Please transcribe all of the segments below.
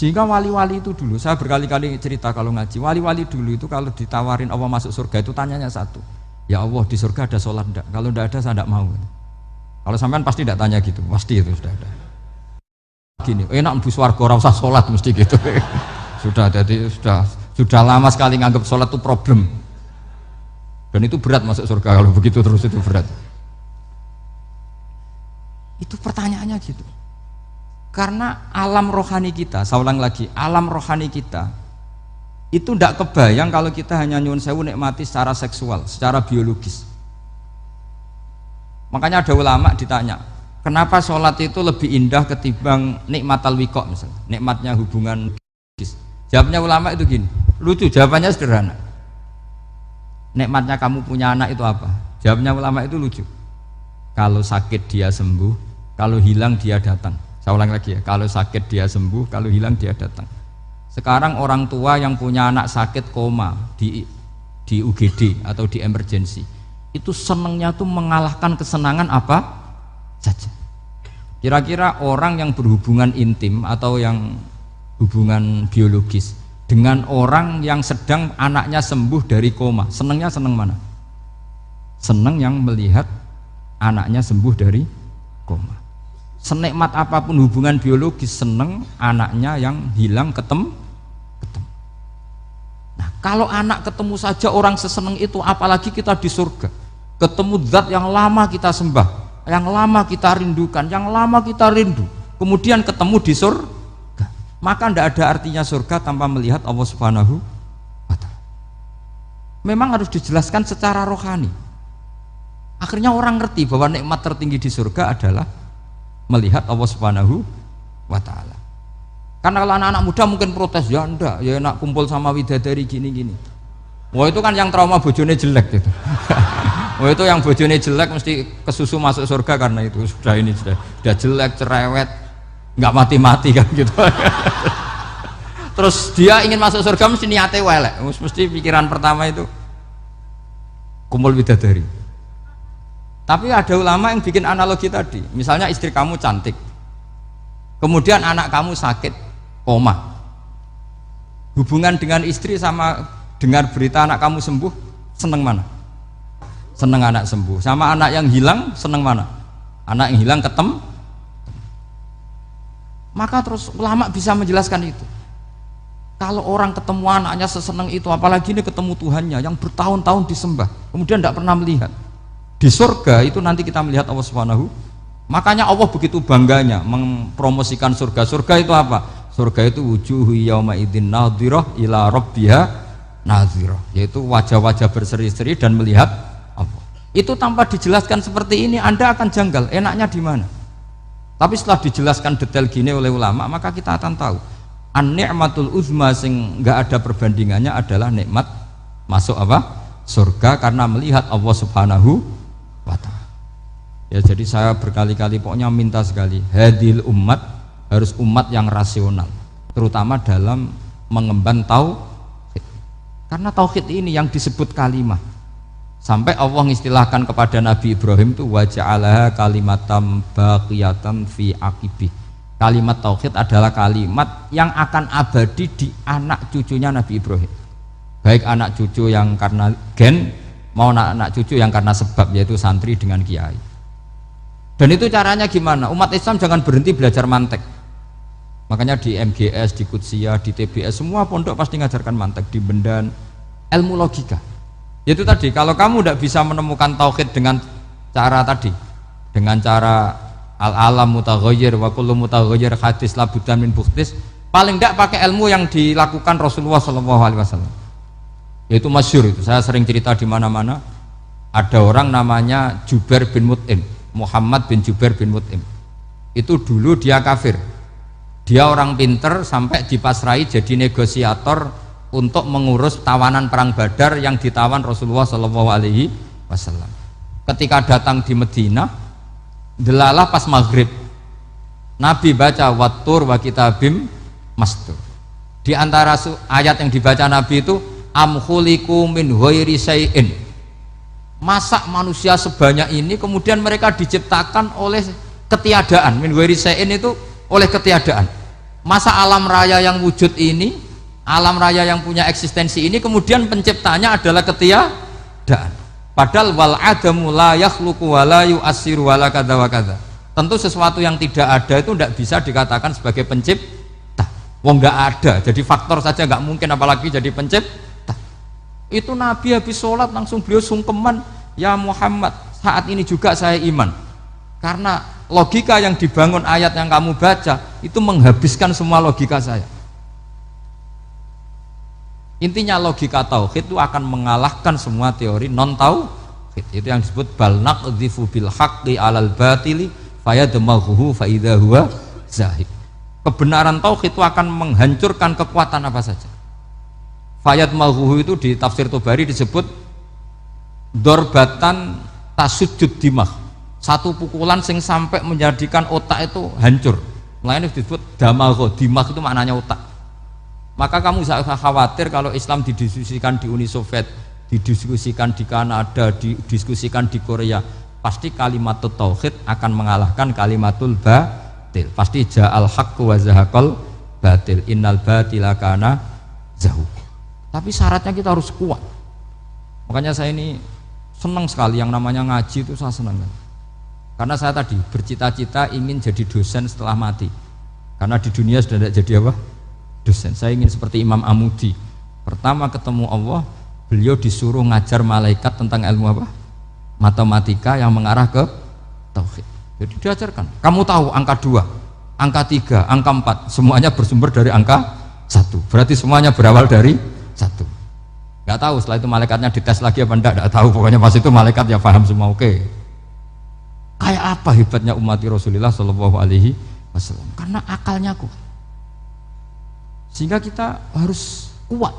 Sehingga wali-wali itu dulu, saya berkali-kali cerita kalau ngaji, wali-wali dulu itu kalau ditawarin Allah masuk surga itu tanyanya satu, ya Allah di surga ada sholat enggak? Kalau enggak ada saya enggak mau. Kalau sampean pasti enggak tanya gitu, pasti itu sudah ada. Gini, enak mlebu swarga ora usah sholat mesti gitu. Sudah, jadi sudah lama sekali nganggap sholat itu problem. Dan itu berat masuk surga kalau begitu terus, itu berat. Itu pertanyaannya gitu. Karena alam rohani kita, saya ulang lagi, alam rohani kita itu tidak kebayang kalau kita hanya nyuwun sewu nikmati secara seksual, secara biologis. Makanya ada ulama ditanya, kenapa sholat itu lebih indah ketimbang nikmatal wiqo misalnya, nikmatnya hubungan biologis. Jawabnya ulama itu gini, lucu, jawabannya sederhana. Nikmatnya kamu punya anak itu apa? Jawabnya ulama itu lucu. Kalau sakit dia sembuh, kalau hilang dia datang. Saya ulang lagi ya, kalau sakit dia sembuh, kalau hilang dia datang. Sekarang orang tua yang punya anak sakit koma di UGD atau di emergency, itu senangnya tuh mengalahkan kesenangan apa saja. Kira-kira orang yang berhubungan intim atau yang hubungan biologis dengan orang yang sedang anaknya sembuh dari koma, senangnya senang mana? Senang yang melihat anaknya sembuh dari koma. Senikmat apapun hubungan biologis, seneng anaknya yang hilang ketemu. Nah, kalau anak ketemu saja orang seseneng itu, apalagi kita di surga, ketemu zat yang lama kita sembah, yang lama kita rindukan, yang lama kita rindu, kemudian ketemu di surga, maka tidak ada artinya surga tanpa melihat Allah Subhanahu wa Ta'ala. Memang harus dijelaskan secara rohani. Akhirnya orang ngerti bahwa nikmat tertinggi di surga adalah melihat Allah Subhanahu wa Ta'ala. Karena kalau anak-anak muda mungkin protes, ya enggak, ya enak kumpul sama widadari gini-gini. Wah itu kan yang trauma bojone jelek gitu. Wah itu yang bojone jelek mesti kesusu masuk surga karena itu sudah jelek, cerewet, nggak mati-mati kan gitu. Terus dia ingin masuk surga mesti niate welek, mesti pikiran pertama itu kumpul widadari. Tapi ada ulama yang bikin analogi tadi, misalnya istri kamu cantik, kemudian anak kamu sakit, koma. Hubungan dengan istri sama dengar berita anak kamu sembuh, seneng mana? Seneng anak sembuh. Sama anak yang hilang, seneng mana? Anak yang hilang ketemu. Maka terus ulama bisa menjelaskan itu. Kalau orang ketemu anaknya seseneng itu, apalagi ini ketemu Tuhannya yang bertahun-tahun disembah, kemudian tidak pernah melihat. Di surga itu nanti kita melihat Allah Subhanahu. Makanya Allah begitu bangganya mempromosikan surga. Surga itu apa? Surga itu wujuhu yauma idzin nadhirah ila rabbiha nadhirah, yaitu wajah-wajah berseri-seri dan melihat Allah. Itu tanpa dijelaskan seperti ini Anda akan janggal, enaknya di mana? Tapi setelah dijelaskan detail gini oleh ulama, maka kita akan tahu an-ni'matul uzma sing enggak ada perbandingannya adalah nikmat masuk apa? Surga karena melihat Allah Subhanahu wa Ta'ala. Ya jadi saya berkali-kali pokoknya minta sekali, hadil umat harus umat yang rasional, terutama dalam mengemban tauhid. Karena tauhid ini yang disebut kalimah. Sampai Allah mengistilahkan kepada Nabi Ibrahim itu wa ja'alaha kalimatam baqiyatan fi aqibih. Kalimat tauhid adalah kalimat yang akan abadi di anak cucunya Nabi Ibrahim. Baik anak cucu yang karena gen mau anak cucu yang karena sebab, yaitu santri dengan kiai. Dan itu caranya gimana? Umat Islam jangan berhenti belajar mantek. Makanya di MGS, di Qudsiyah, di TBS semua pondok pasti ngajarkan mantek, di Bendan, ilmu logika. Itu tadi, kalau kamu tidak bisa menemukan tauhid dengan cara tadi, dengan cara al-alam mutaghayyir wa kullu mutaghayyir hadis labudan min bukhtis, paling tidak pakai ilmu yang dilakukan Rasulullah SAW. Yaitu masyhur itu, saya sering cerita di mana-mana. Ada orang namanya Jubair bin Mut'im, Muhammad bin Jubair bin Mut'im. Itu dulu dia kafir. Dia orang pinter sampai dipasrai jadi negosiator untuk mengurus tawanan perang Badar yang ditawan Rasulullah SAW. Ketika datang di Madinah, delalah pas maghrib, Nabi baca wattur wa kitabim mastur. Di antara ayat yang dibaca Nabi itu am khuliqu min ghairi syai'in, masa manusia sebanyak ini kemudian mereka diciptakan oleh ketiadaan. Min ghairi syai'in itu oleh ketiadaan. Masa alam raya yang wujud ini, alam raya yang punya eksistensi ini kemudian penciptanya adalah ketiadaan. Padahal wal adamu la yakhluqu wa la yu'assiru wa la kadza wa kadza. Tentu sesuatu yang tidak ada itu tidak bisa dikatakan sebagai pencipta. Wong nggak ada, jadi faktor saja nggak mungkin apalagi jadi pencipta. Itu Nabi habis sholat langsung beliau sungkeman, ya Muhammad, saat ini juga saya iman. Karena logika yang dibangun ayat yang kamu baca itu menghabiskan semua logika saya. Intinya logika tauhid itu akan mengalahkan semua teori non tauhid. Itu yang disebut bal naqdhifu bil haqqi 'alal batili fayadmaghuhu fa idza huwa zahid. Kebenaran tauhid itu akan menghancurkan kekuatan apa saja. Fayadmaghuhu itu di tafsir Tobari disebut dorbatan tasujud dimah. Satu pukulan sing sampai menjadikan otak itu hancur. Lainnya disebut damagho, dimah itu maknanya otak. Maka kamu usah khawatir kalau Islam didiskusikan di Uni Soviet, didiskusikan di Kanada, didiskusikan di Korea, pasti kalimat tauhid akan mengalahkan kalimatul batil. Pasti ja'al haqqu wa zahaqal batil, innal batila kana zahuq. Tapi syaratnya kita harus kuat. Makanya saya ini senang sekali yang namanya ngaji itu, saya senang. Karena saya tadi bercita-cita ingin jadi dosen setelah mati. Karena di dunia sudah tidak jadi apa? Dosen. Saya ingin seperti Imam Amudi. Pertama ketemu Allah, beliau disuruh ngajar malaikat tentang ilmu apa? Matematika yang mengarah ke tauhid. Jadi diajarkan. Kamu tahu angka 2, angka 3, angka 4, semuanya bersumber dari angka 1. Berarti semuanya berawal dari 1. Gak tahu setelah itu malaikatnya dites lagi apa enggak, tahu. Pokoknya pas itu malaikat ya paham semua. Oke. Kayak apa hebatnya umat Rasulullah Shallallahu Alaihi Wasallam? Karena akalnya kuat. Sehingga kita harus kuat.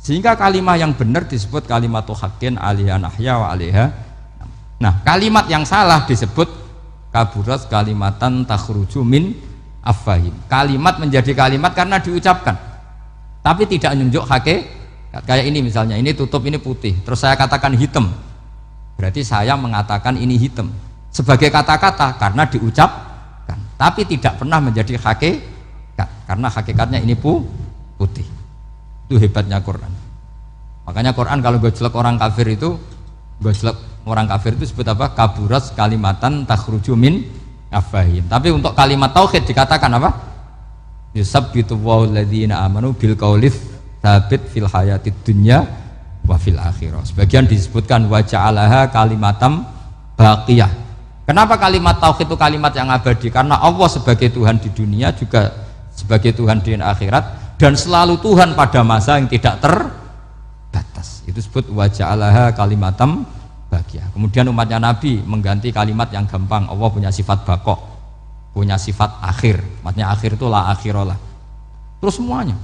Sehingga kalimat yang benar disebut kalimatu haqqin 'alaiha nahya wa 'alaiha. Nah, kalimat yang salah disebut kaburat kalimatan takhruju min afwahim. Kalimat menjadi kalimat karena diucapkan, tapi tidak menunjuk hakikat. Kayak ini misalnya, ini tutup, ini putih, terus saya katakan hitam. Berarti saya mengatakan ini hitam sebagai kata-kata karena diucapkan, tapi tidak pernah menjadi hakikat. Karena hakikatnya ini putih. Itu hebatnya Quran. Makanya Quran kalau gojlek orang kafir itu, gojlek orang kafir itu sebut apa? Kaburas kalimatan takhruju min afwahim. Tapi untuk kalimat tauhid dikatakan apa? Yusabbitu walladzina amanu bil qaulits tsabit fil hayatid dunya wa fil akhirah. Sebagian disebutkan wa ja'alaha kalimatam baqiyah. Kenapa kalimat tauhid itu kalimat yang abadi? Karena Allah sebagai Tuhan di dunia juga sebagai Tuhan di akhirat, dan selalu Tuhan pada masa yang tidak terbatas. Itu disebut wa ja'alaha kalimatam baqiyah. Kemudian umatnya Nabi mengganti kalimat yang gampang. Allah punya sifat baqo, punya sifat akhir. Maksudnya akhir itu la akhiralah. Terus semuanya.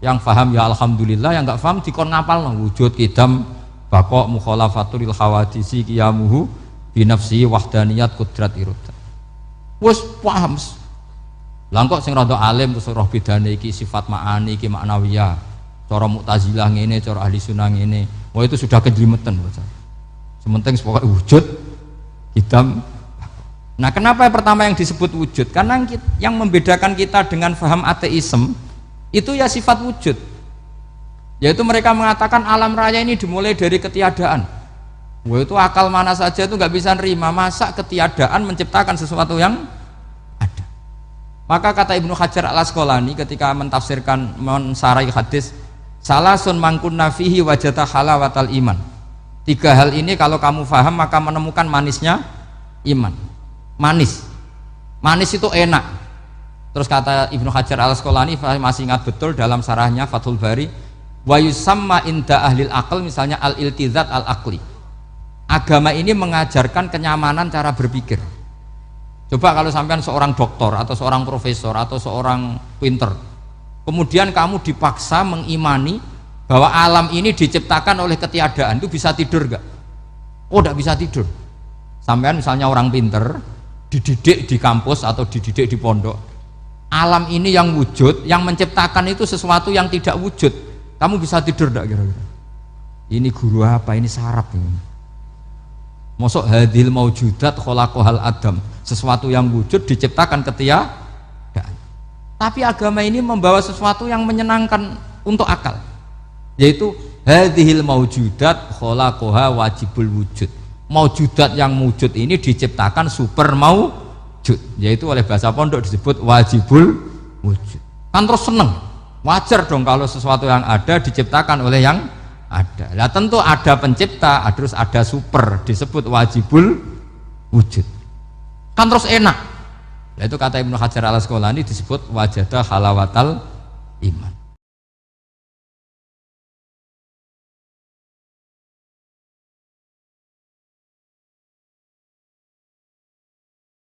Yang faham ya alhamdulillah, yang enggak faham dikon ngapal wujud kidam baqo mukhalafatul hawadisi qiyamuhu binafsi wahdaniyat kudrat irada. Wes paham. Langkok sing rada alim terus roh bedane iki sifat ma'ani iki maknawiyah. Cara Mu'tazilah ngene, cara ahli sunnah ngene. Wah itu sudah kejlimetan bocah. Sementing pokok wujud hitam. Nah, kenapa pertama yang disebut wujud? Karena yang membedakan kita dengan faham ateisme itu ya sifat wujud. Yaitu mereka mengatakan alam raya ini dimulai dari ketiadaan. Wah itu akal mana saja itu nggak bisa nerima, masa ketiadaan menciptakan sesuatu yang ada. Maka kata Ibnu Hajar al-Asqalani ketika mentafsirkan mensarai hadis salasun mangkunna fihi wajata halawatal iman. 3 hal ini kalau kamu faham maka menemukan manisnya iman. Manis itu enak. Terus kata Ibnu Hajar al-Asqalani, masih ingat betul dalam sarahnya Fathul Bari, wa yusamma inda ahlil aql, misalnya al-iltizat al-aqli. Agama ini mengajarkan kenyamanan cara berpikir. Coba kalau sampean seorang doktor atau seorang profesor atau seorang pinter, kemudian kamu dipaksa mengimani bahwa alam ini diciptakan oleh ketiadaan, itu bisa tidur gak? Oh tidak bisa tidur. Sampean misalnya orang pinter dididik di kampus atau dididik di pondok, alam ini yang wujud, yang menciptakan itu sesuatu yang tidak wujud, kamu bisa tidur gak kira-kira? Ini guru apa? Ini sarap ini. Mosok hadil maujudat khalaqahal adam, sesuatu yang wujud diciptakan ketiadaan. Tapi agama ini membawa sesuatu yang menyenangkan untuk akal, yaitu hadhil maujudat khalaqaha wajibul wujud. Maujudat yang wujud ini diciptakan super maujud, yaitu oleh bahasa pondok disebut wajibul wujud. Kan terus seneng, wajar dong kalau sesuatu yang ada diciptakan oleh yang ada. Lah tentu ada pencipta, terus ada super, disebut wajibul wujud. Kan terus enak. Nah, itu kata Ibnu Hajar al Asqalani disebut wajadah halawatal iman.